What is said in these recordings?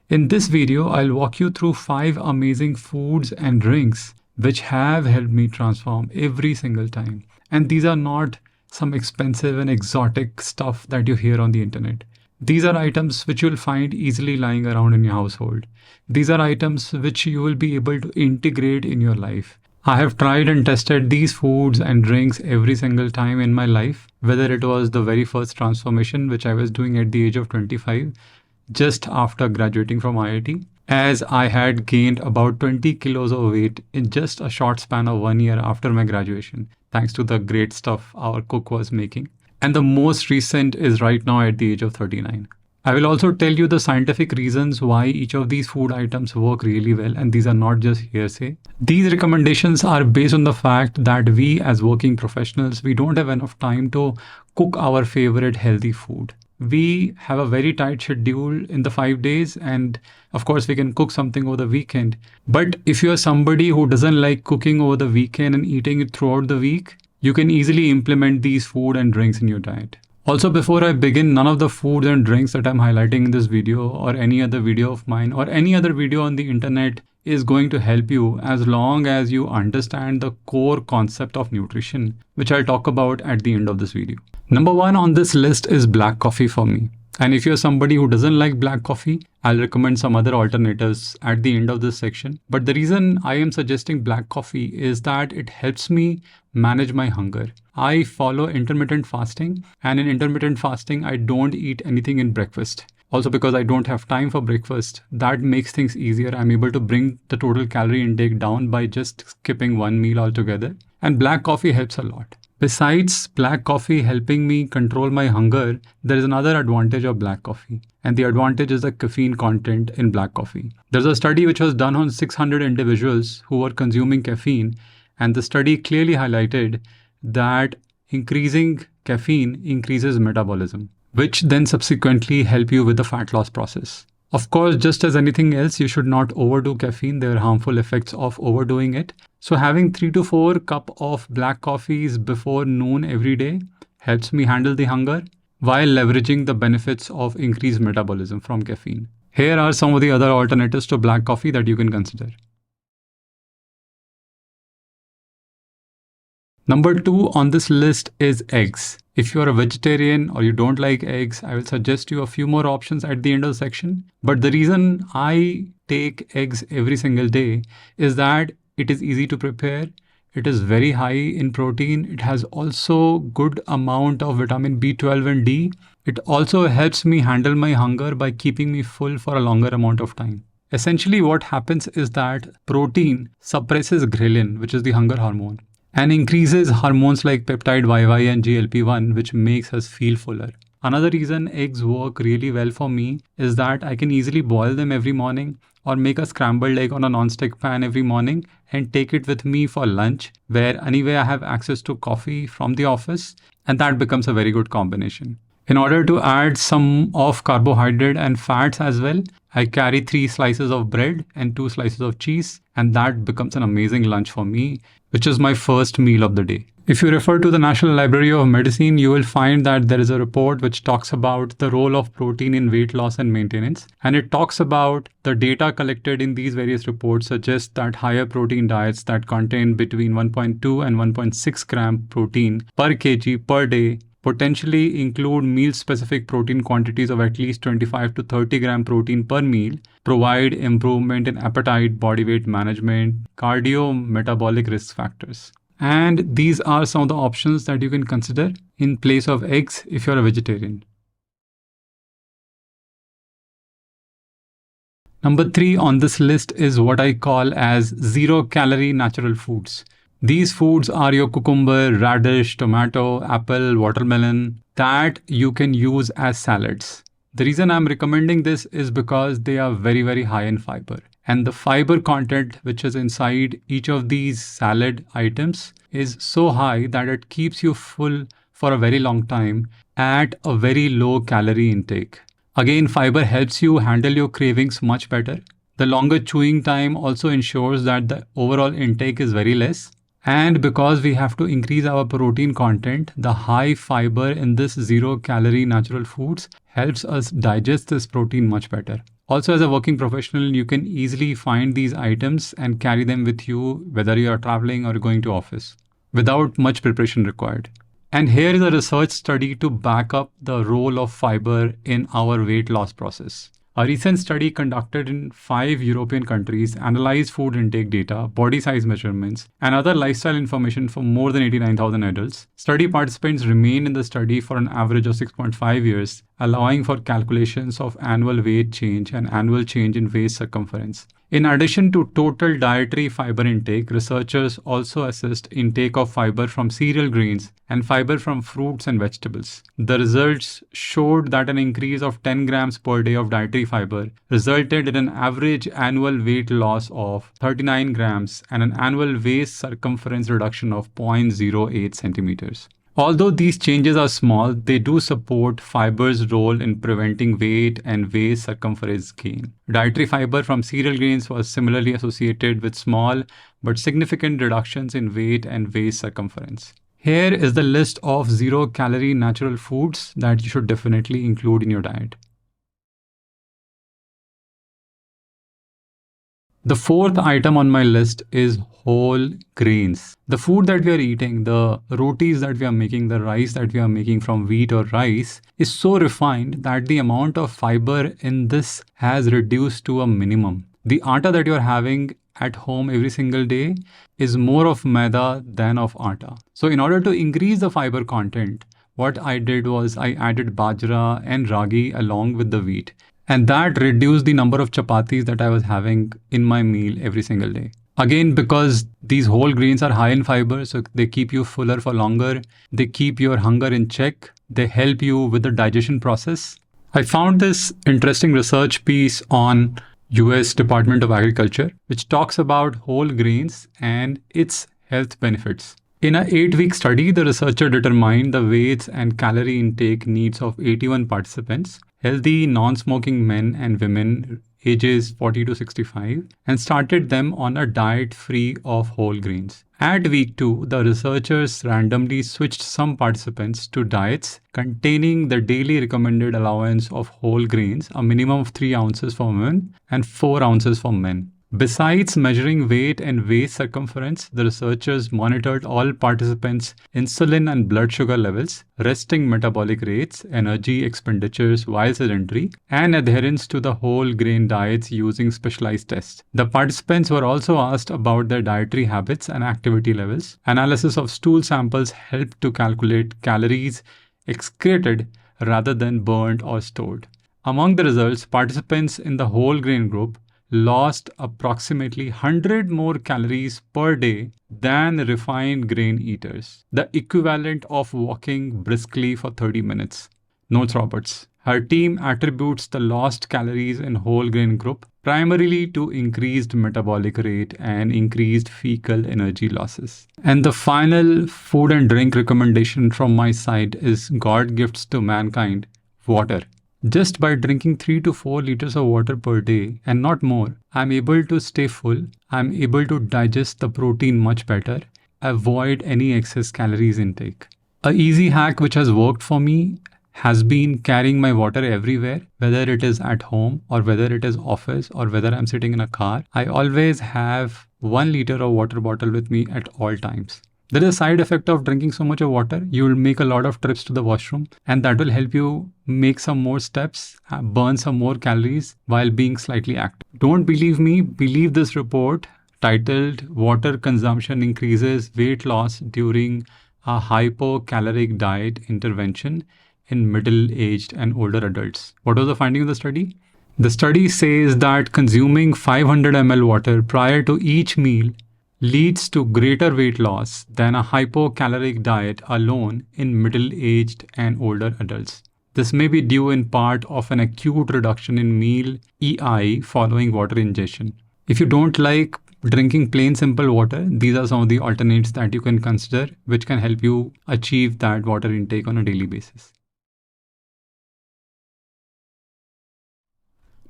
In this video, I'll walk you through 5 amazing foods and drinks which have helped me transform every single time. And these are not some expensive and exotic stuff that you hear on the internet. These are items which you'll find easily lying around in your household. These are items which you will be able to integrate in your life. I have tried and tested these foods and drinks every single time in my life, whether it was the very first transformation which I was doing at the age of 25, just after graduating from IIT, as I had gained about 20 kilos of weight in just a short span of 1 year after my graduation, thanks to the great stuff our cook was making. And the most recent is right now at the age of 39. I will also tell you the scientific reasons why each of these food items work really well, and these are not just hearsay. These recommendations are based on the fact that we as working professionals, we don't have enough time to cook our favorite healthy food. We have a very tight schedule in the 5 days, and of course we can cook something over the weekend. But if you're somebody who doesn't like cooking over the weekend and eating it throughout the week, you can easily implement these food and drinks in your diet. Also, before I begin, none of the foods and drinks that I'm highlighting in this video or any other video of mine or any other video on the internet is going to help you as long as you understand the core concept of nutrition, which I'll talk about at the end of this video. Number 1 on this list is black coffee for me. And if you're somebody who doesn't like black coffee, I'll recommend some other alternatives at the end of this section. But the reason I am suggesting black coffee is that it helps me manage my hunger. I follow intermittent fasting, and in intermittent fasting, I don't eat anything in breakfast. Also, because I don't have time for breakfast, that makes things easier. I'm able to bring the total calorie intake down by just skipping one meal altogether. And black coffee helps a lot. Besides black coffee helping me control my hunger, there is another advantage of black coffee. And the advantage is the caffeine content in black coffee. There's a study which was done on 600 individuals who were consuming caffeine. And the study clearly highlighted that increasing caffeine increases metabolism, which then subsequently help you with the fat loss process. Of course, just as anything else, you should not overdo caffeine. There are harmful effects of overdoing it. So having 3 to 4 cups of black coffees before noon every day helps me handle the hunger while leveraging the benefits of increased metabolism from caffeine. Here are some of the other alternatives to black coffee that you can consider. Number 2 on this list is eggs. If you're a vegetarian or you don't like eggs, I will suggest you a few more options at the end of the section. But the reason I take eggs every single day is that it is easy to prepare. It is very high in protein. It has also good amount of vitamin B12 and D. It also helps me handle my hunger by keeping me full for a longer amount of time. Essentially, what happens is that protein suppresses ghrelin, which is the hunger hormone, and increases hormones like peptide YY and GLP-1, which makes us feel fuller. Another reason eggs work really well for me is that I can easily boil them every morning or make a scrambled egg on a non-stick pan every morning and take it with me for lunch, where anyway I have access to coffee from the office, and that becomes a very good combination. In order to add some of carbohydrate and fats as well, I carry 3 slices of bread and 2 slices of cheese, and that becomes an amazing lunch for me, which is my first meal of the day. If you refer to the National Library of Medicine, you will find that there is a report which talks about the role of protein in weight loss and maintenance. And it talks about the data collected in these various reports suggest that higher protein diets that contain between 1.2 and 1.6 gram protein per kg per day potentially include meal-specific protein quantities of at least 25 to 30 gram protein per meal, provide improvement in appetite, body weight management, cardiometabolic risk factors. And these are some of the options that you can consider in place of eggs if you're a vegetarian. Number 3 on this list is what I call as 0-calorie natural foods. These foods are your cucumber, radish, tomato, apple, watermelon that you can use as salads. The reason I'm recommending this is because they are very, very high in fiber. And the fiber content which is inside each of these salad items is so high that it keeps you full for a very long time at a very low calorie intake. Again, fiber helps you handle your cravings much better. The longer chewing time also ensures that the overall intake is very less. And because we have to increase our protein content, the high fiber in this 0-calorie natural foods helps us digest this protein much better. Also, as a working professional, you can easily find these items and carry them with you, whether you are traveling or going to office, without much preparation required. And here is a research study to back up the role of fiber in our weight loss process. A recent study conducted in 5 European countries analyzed food intake data, body size measurements, and other lifestyle information for more than 89,000 adults. Study participants remained in the study for an average of 6.5 years, allowing for calculations of annual weight change and annual change in waist circumference. In addition to total dietary fiber intake, researchers also assessed intake of fiber from cereal grains and fiber from fruits and vegetables. The results showed that an increase of 10 grams per day of dietary fiber resulted in an average annual weight loss of 39 grams and an annual waist circumference reduction of 0.08 centimeters. Although these changes are small, they do support fiber's role in preventing weight and waist circumference gain. Dietary fiber from cereal grains was similarly associated with small but significant reductions in weight and waist circumference. Here is the list of 0-calorie natural foods that you should definitely include in your diet. The fourth item on my list is whole grains. The food that we are eating, the rotis that we are making, the rice that we are making from wheat or rice is so refined that the amount of fiber in this has reduced to a minimum. The atta that you are having at home every single day is more of maida than of atta. So in order to increase the fiber content, what I did was I added bajra and ragi along with the wheat. And that reduced the number of chapatis that I was having in my meal every single day. Again, because these whole grains are high in fiber, so they keep you fuller for longer. They keep your hunger in check. They help you with the digestion process. I found this interesting research piece on US Department of Agriculture, which talks about whole grains and its health benefits. In an 8-week study, the researcher determined the weights and calorie intake needs of 81 participants, healthy non-smoking men and women ages 40 to 65, and started them on a diet free of whole grains. At week 2, the researchers randomly switched some participants to diets containing the daily recommended allowance of whole grains, a minimum of 3 ounces for women and 4 ounces for men. Besides measuring weight and waist circumference, the researchers monitored all participants' insulin and blood sugar levels, resting metabolic rates, energy expenditures while sedentary, and adherence to the whole grain diets using specialized tests. The participants were also asked about their dietary habits and activity levels. Analysis of stool samples helped to calculate calories excreted rather than burned or stored. Among the results, participants in the whole grain group lost approximately 100 more calories per day than refined grain eaters, the equivalent of walking briskly for 30 minutes. Notes Roberts. Her team attributes the lost calories in whole grain group primarily to increased metabolic rate and increased fecal energy losses. And the final food and drink recommendation from my side is God gifts to mankind, water. Just by drinking 3 to 4 liters of water per day and not more, I'm able to stay full, I'm able to digest the protein much better, avoid any excess calories intake. A easy hack which has worked for me has been carrying my water everywhere, whether it is at home or whether it is office or whether I'm sitting in a car. I always have 1 liter of water bottle with me at all times. There is a side effect of drinking so much of water. You will make a lot of trips to the washroom, and that will help you make some more steps, burn some more calories while being slightly active. Don't believe me, believe this report titled Water Consumption Increases Weight Loss During a Hypocaloric Diet Intervention in Middle-Aged and Older Adults. What was the finding of the study? The study says that consuming 500 ml water prior to each meal leads to greater weight loss than a hypocaloric diet alone in middle-aged and older adults. This may be due in part of an acute reduction in meal EI following water ingestion. If you don't like drinking plain simple water, these are some of the alternates that you can consider which can help you achieve that water intake on a daily basis.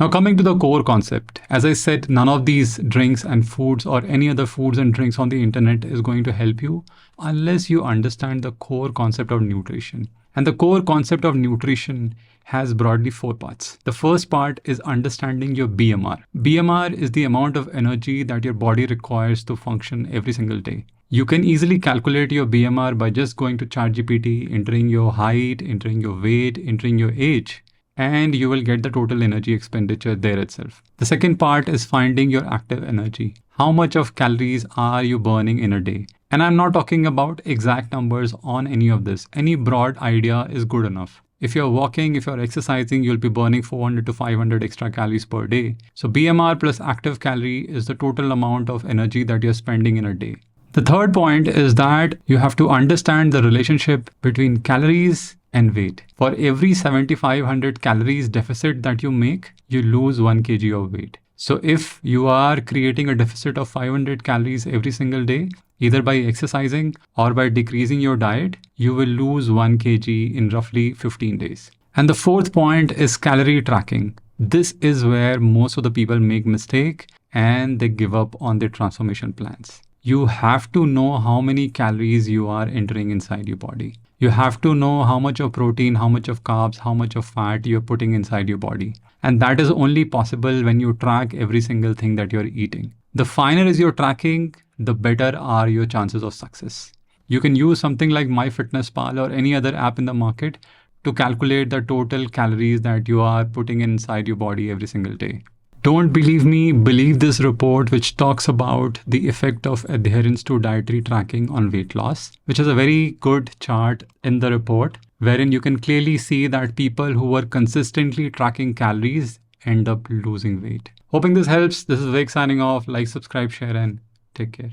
Now, coming to the core concept, as I said, none of these drinks and foods or any other foods and drinks on the internet is going to help you unless you understand the core concept of nutrition. And the core concept of nutrition has broadly 4 parts. The first part is understanding your BMR. BMR is the amount of energy that your body requires to function every single day. You can easily calculate your BMR by just going to ChatGPT, entering your height, entering your weight, entering your age, and you will get the total energy expenditure there itself. The second part is finding your active energy. How much of calories are you burning in a day? And I'm not talking about exact numbers on any of this. Any broad idea is good enough. If you're walking, if you're exercising, you'll be burning 400 to 500 extra calories per day. So BMR plus active calorie is the total amount of energy that you're spending in a day. The third point is that you have to understand the relationship between calories and weight. For every 7,500 calories deficit that you make, you lose 1 kg of weight. So if you are creating a deficit of 500 calories every single day, either by exercising or by decreasing your diet, you will lose 1 kg in roughly 15 days. And the fourth point is calorie tracking. This is where most of the people make mistake and they give up on their transformation plans. You have to know how many calories you are entering inside your body. You have to know how much of protein, how much of carbs, how much of fat you're putting inside your body. And that is only possible when you track every single thing that you're eating. The finer is your tracking, the better are your chances of success. You can use something like MyFitnessPal or any other app in the market to calculate the total calories that you are putting inside your body every single day. Don't believe me, believe this report which talks about the effect of adherence to dietary tracking on weight loss, which is a very good chart in the report, wherein you can clearly see that people who are consistently tracking calories end up losing weight. Hoping this helps. This is Vik signing off. Like, subscribe, share, and take care.